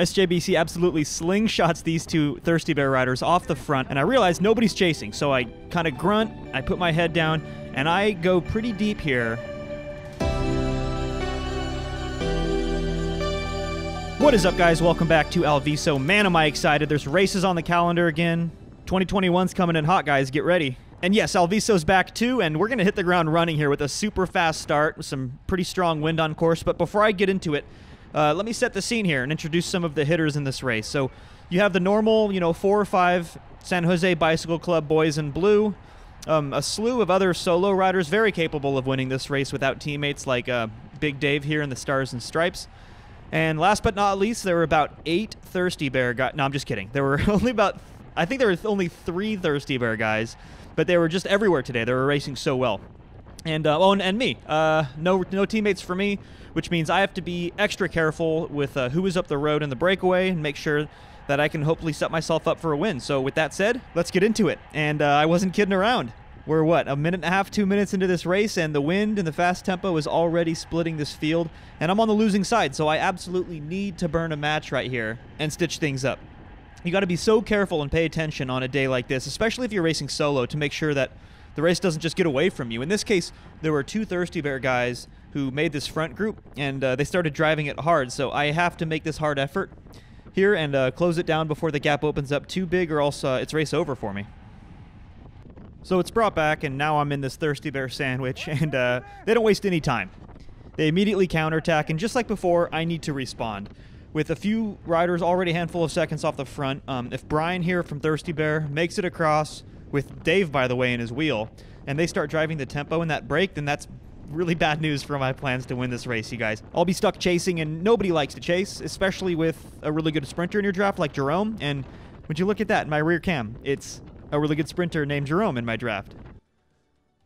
SJBC absolutely slingshots these two Thirsty Bear riders off the front, and I realize nobody's chasing, so I kind of grunt, I put my head down, and I go pretty deep here. What is up, guys? Welcome back to Alviso. Man, am I excited. There's races on the calendar again. 2021's coming in hot, guys. Get ready. And yes, Alviso's back too, and we're going to hit the ground running here with a super fast start with some pretty strong wind on course. But before I get into it, let me set the scene here and introduce some of the hitters in this race. So you have the normal, 4 or 5 San Jose Bicycle Club boys in blue, a slew of other solo riders very capable of winning this race without teammates like Big Dave here in the Stars and Stripes. And last but not least, there were about 8 Thirsty Bear guys. No, I'm just kidding. There were only I think there were only 3 Thirsty Bear guys, but they were just everywhere today. They were racing so well. And and me. No teammates for me, which means I have to be extra careful with who is up the road in the breakaway and make sure that I can hopefully set myself up for a win. So with that said, let's get into it. And I wasn't kidding around. We're, what, a minute and a half, 2 minutes into this race, and the wind and the fast tempo is already splitting this field, and I'm on the losing side, so I absolutely need to burn a match right here and stitch things up. You got to be so careful and pay attention on a day like this, especially if you're racing solo, to make sure that the race doesn't just get away from you. In this case, there were 2 Thirsty Bear guys who made this front group, and they started driving it hard, so I have to make this hard effort here and close it down before the gap opens up too big, or else it's race over for me. So it's brought back, and now I'm in this Thirsty Bear sandwich, and they don't waste any time. They immediately counterattack, and just like before, I need to respond. With a few riders already a handful of seconds off the front, if Brian here from Thirsty Bear makes it across, with Dave, by the way, in his wheel, and they start driving the tempo in that break, then that's really bad news for my plans to win this race, you guys. I'll be stuck chasing, and nobody likes to chase, especially with a really good sprinter in your draft like Jerome, and would you look at that in my rear cam? It's a really good sprinter named Jerome in my draft.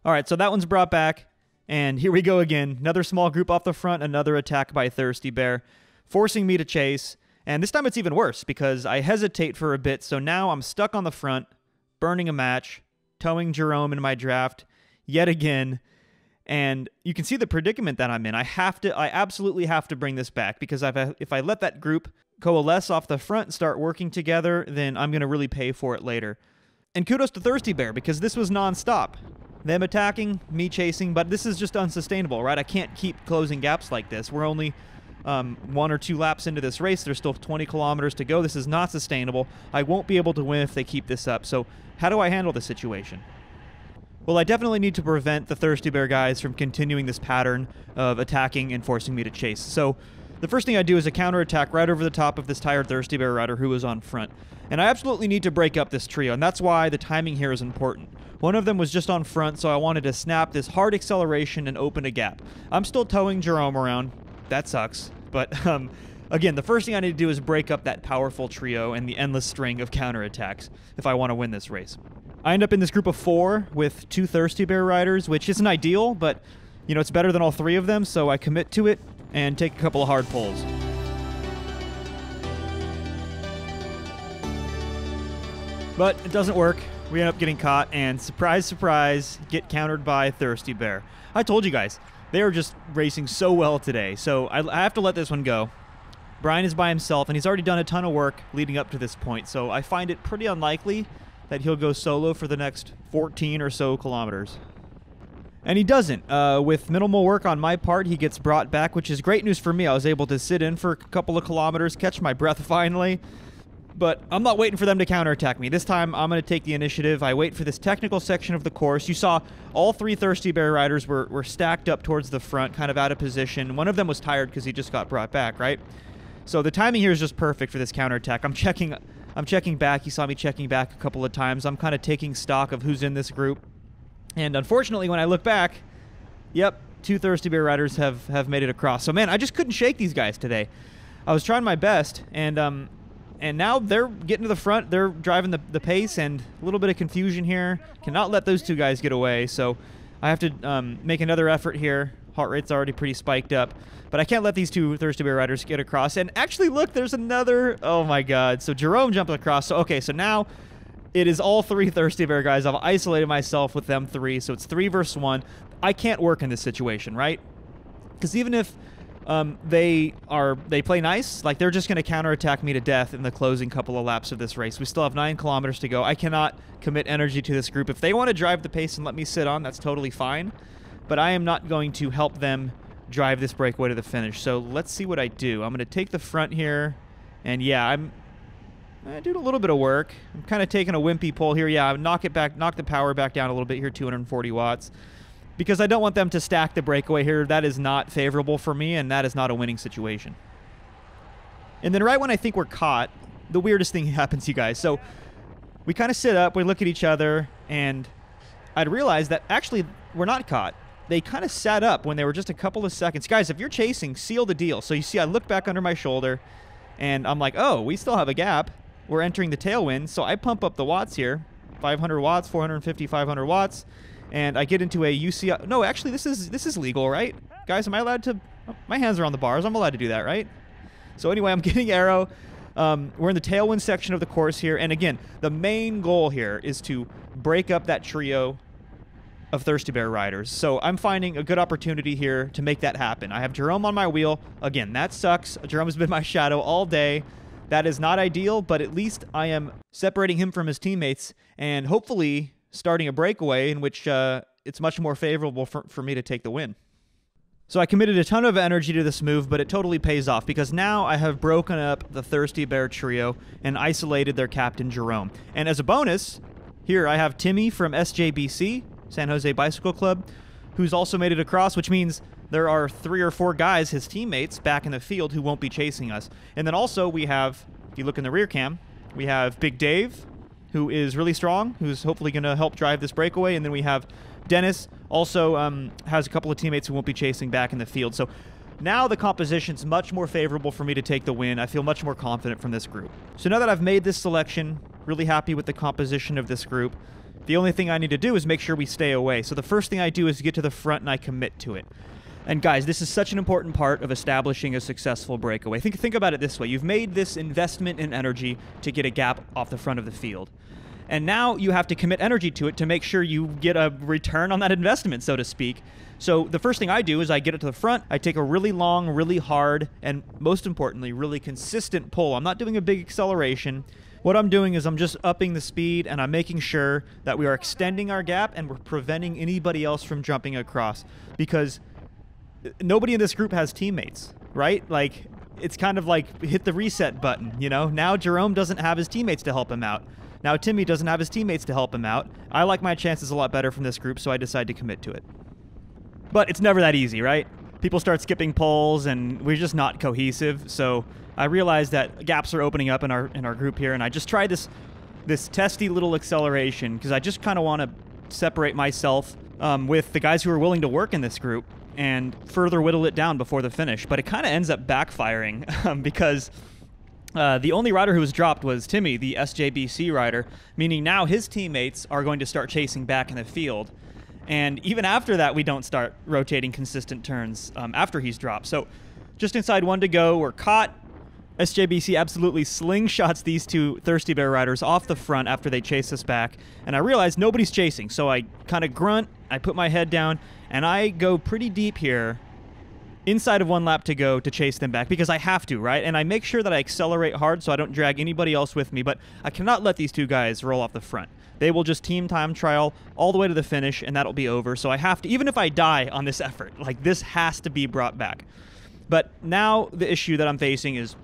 All right, so that one's brought back, and here we go again. Another small group off the front, another attack by Thirsty Bear, forcing me to chase, and this time it's even worse because I hesitate for a bit, so now I'm stuck on the front, burning a match, towing Jerome in my draft yet again, and you can see the predicament that I'm in. I absolutely have to bring this back because if I let that group coalesce off the front and start working together, then I'm going to really pay for it later. And kudos to Thirsty Bear, because this was non-stop. Them attacking, me chasing, but this is just unsustainable, right? I can't keep closing gaps like this. We're only 1 or 2 laps into this race. There's still 20 kilometers to go. This is not sustainable. I won't be able to win if they keep this up. So how do I handle this situation? Well, I definitely need to prevent the Thirsty Bear guys from continuing this pattern of attacking and forcing me to chase. So the first thing I do is a counterattack right over the top of this tired Thirsty Bear rider who was on front. And I absolutely need to break up this trio, and that's why the timing here is important. One of them was just on front, so I wanted to snap this hard acceleration and open a gap. I'm still towing Jerome around. That sucks. But again, the first thing I need to do is break up that powerful trio and the endless string of counterattacks if I want to win this race. I end up in this group of 4 with 2 Thirsty Bear riders, which isn't ideal, but it's better than all 3 of them, so I commit to it and take a couple of hard pulls. But it doesn't work. We end up getting caught, and surprise, surprise, get countered by Thirsty Bear. I told you guys, they are just racing so well today, so I have to let this one go. Brian is by himself, and he's already done a ton of work leading up to this point, so I find it pretty unlikely that he'll go solo for the next 14 or so kilometers. And he doesn't. With minimal work on my part, he gets brought back, which is great news for me. I was able to sit in for a couple of kilometers, catch my breath finally. But I'm not waiting for them to counterattack me. This time, I'm going to take the initiative. I wait for this technical section of the course. You saw all 3 Thirsty Bear riders were stacked up towards the front, kind of out of position. One of them was tired because he just got brought back, right? So the timing here is just perfect for this counterattack. I'm checking back. You saw me checking back a couple of times. I'm kind of taking stock of who's in this group. And unfortunately, when I look back, yep, 2 Thirsty Bear riders have made it across. So, man, I just couldn't shake these guys today. I was trying my best, and now they're getting to the front. They're driving the pace, and a little bit of confusion here. Cannot let those 2 guys get away, so I have to make another effort here. Heart rate's already pretty spiked up, but I can't let these 2 Thirsty Bear riders get across. And actually, look, there's another. Oh, my God. So Jerome jumped across. So, okay, so now it is all 3 Thirsty Bear guys. I've isolated myself with them 3, so it's 3 versus 1. I can't work in this situation, right? Because even if They play nice. Like, they're just going to counterattack me to death in the closing couple of laps of this race. We still have 9 kilometers to go. I cannot commit energy to this group. If they want to drive the pace and let me sit on, that's totally fine. But I am not going to help them drive this breakaway to the finish. So let's see what I do. I'm going to take the front here. And yeah, I'm doing a little bit of work. I'm kind of taking a wimpy pull here. Yeah, knock the power back down a little bit here, 240 watts. Because I don't want them to stack the breakaway here. That is not favorable for me, and that is not a winning situation. And then right when I think we're caught, the weirdest thing happens, you guys. So we kind of sit up, we look at each other, and I'd realize that actually we're not caught. They kind of sat up when they were just a couple of seconds. Guys, if you're chasing, seal the deal. So you see I look back under my shoulder, and I'm like, oh, we still have a gap. We're entering the tailwind, so I pump up the watts here. 500 watts, 450, 500 watts. And I get into a UCI. No, actually, this is legal, right? Guys, am I allowed to? Oh, my hands are on the bars. I'm allowed to do that, right? So anyway, I'm getting aero. We're in the tailwind section of the course here. And again, the main goal here is to break up that trio of Thirsty Bear riders. So I'm finding a good opportunity here to make that happen. I have Jerome on my wheel. Again, that sucks. Jerome has been my shadow all day. That is not ideal, but at least I am separating him from his teammates and hopefully starting a breakaway in which it's much more favorable for me to take the win. So I committed a ton of energy to this move, but it totally pays off because now I have broken up the Thirsty Bear trio and isolated their captain, Jerome. And as a bonus, here I have Timmy from SJBC, San Jose Bicycle Club, who's also made it across, which means there are 3 or 4 guys, his teammates, back in the field who won't be chasing us. And then also we have, if you look in the rear cam, we have Big Dave, who is really strong, who's hopefully going to help drive this breakaway. And then we have Dennis, also has a couple of teammates who won't be chasing back in the field. So now the composition's much more favorable for me to take the win. I feel much more confident from this group. So now that I've made this selection, really happy with the composition of this group, the only thing I need to do is make sure we stay away. So the first thing I do is get to the front and I commit to it. And guys, this is such an important part of establishing a successful breakaway. Think about it this way. You've made this investment in energy to get a gap off the front of the field. And now you have to commit energy to it to make sure you get a return on that investment, so to speak. So the first thing I do is I get it to the front, I take a really long, really hard, and most importantly, really consistent pull. I'm not doing a big acceleration. What I'm doing is I'm just upping the speed and I'm making sure that we are extending our gap and we're preventing anybody else from jumping across. Because nobody in this group has teammates, right? Like, it's kind of like hit the reset button, you know? Now Jerome doesn't have his teammates to help him out. Now Timmy doesn't have his teammates to help him out. I like my chances a lot better from this group, so I decide to commit to it. But it's never that easy, right? People start skipping polls, and we're just not cohesive. So I realized that gaps are opening up in our group here, and I just tried this testy little acceleration because I just kind of want to separate myself with the guys who are willing to work in this group and further whittle it down before the finish. But it kind of ends up backfiring because the only rider who was dropped was Timmy, the SJBC rider, meaning now his teammates are going to start chasing back in the field. And even after that, we don't start rotating consistent turns after he's dropped. So just inside 1 to go, we're caught. SJBC absolutely slingshots these 2 Thirsty Bear riders off the front after they chase us back. And I realize nobody's chasing, so I kind of grunt, I put my head down, and I go pretty deep here inside of 1 lap to go to chase them back because I have to, right? And I make sure that I accelerate hard so I don't drag anybody else with me, but I cannot let these 2 guys roll off the front. They will just team time trial all the way to the finish, and that'll be over. So I have to, even if I die on this effort, like, this has to be brought back. But now the issue that I'm facing is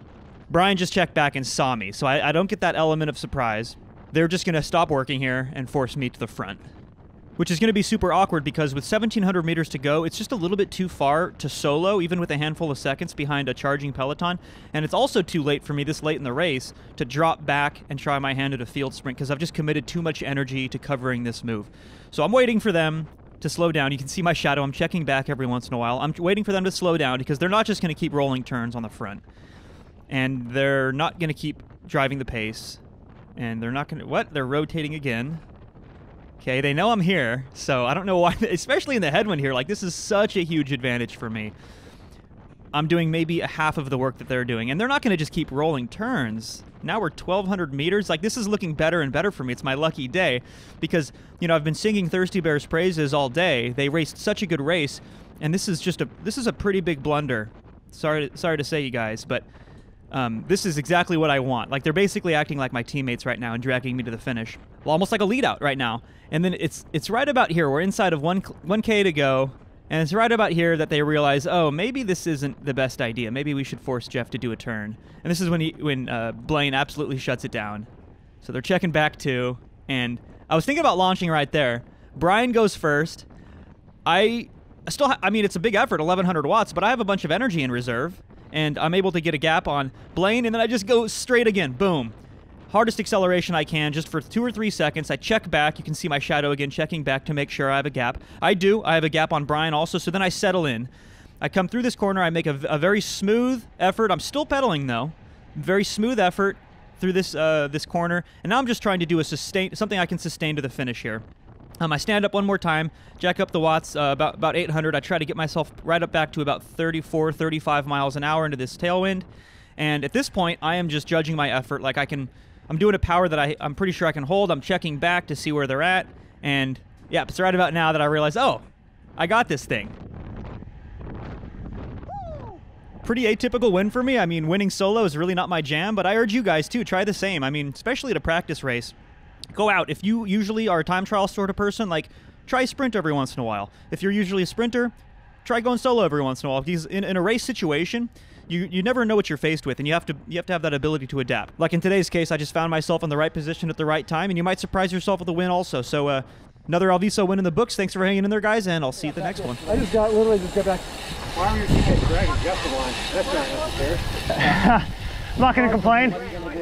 Brian just checked back and saw me, so I don't get that element of surprise. They're just going to stop working here and force me to the front, which is going to be super awkward because with 1,700 meters to go, it's just a little bit too far to solo, even with a handful of seconds behind a charging peloton. And it's also too late for me this late in the race to drop back and try my hand at a field sprint because I've just committed too much energy to covering this move. So I'm waiting for them to slow down. You can see my shadow. I'm checking back every once in a while. I'm waiting for them to slow down because they're not just going to keep rolling turns on the front. And they're not going to keep driving the pace. And they're not going to... What? They're rotating again. Okay, they know I'm here, so I don't know why, especially in the headwind here, like, this is such a huge advantage for me. I'm doing maybe a half of the work that they're doing, and they're not going to just keep rolling turns. Now we're 1,200 meters. Like, this is looking better and better for me. It's my lucky day because, you know, I've been singing Thirsty Bear's praises all day. They raced such a good race, and this is a pretty big blunder Sorry to say, you guys, but this is exactly what I want. Like, they're basically acting like my teammates right now and dragging me to the finish. Well, almost like a lead out right now. And then it's right about here. We're inside of 1K to go. And it's right about here that they realize, oh, maybe this isn't the best idea. Maybe we should force Jeff to do a turn. And this is when Blaine absolutely shuts it down. So they're checking back too. And I was thinking about launching right there. Brian goes first. I mean, it's a big effort, 1,100 watts, but I have a bunch of energy in reserve. And I'm able to get a gap on Blaine, and then I just go straight again. Boom. Hardest acceleration I can, just for 2 or 3 seconds. I check back. You can see my shadow again, checking back to make sure I have a gap. I do. I have a gap on Brian also, so then I settle in. I come through this corner. I make a very smooth effort. I'm still pedaling, though. Very smooth effort through this corner. And now I'm just trying to do something I can sustain to the finish here. I stand up one more time, jack up the watts about 800. I try to get myself right up back to about 34, 35 miles an hour into this tailwind. And at this point, I am just judging my effort. Like I'm doing a power that I'm pretty sure I can hold. I'm checking back to see where they're at. And yeah, it's right about now that I realize, oh, I got this thing. Pretty atypical win for me. I mean, winning solo is really not my jam, but I urge you guys too, try the same. I mean, especially at a practice race. Go out. If you usually are a time trial sort of person, like, try sprint every once in a while. If you're usually a sprinter, try going solo every once in a while. Because in a race situation, you never know what you're faced with, and you have to have that ability to adapt. Like in today's case, I just found myself in the right position at the right time, and you might surprise yourself with a win also. So another Alviso win in the books. Thanks for hanging in there, guys, and I'll see you at the next one. I literally just got back. Why were your teammates dragging Jeff the line? That's not necessary. I'm not going to complain.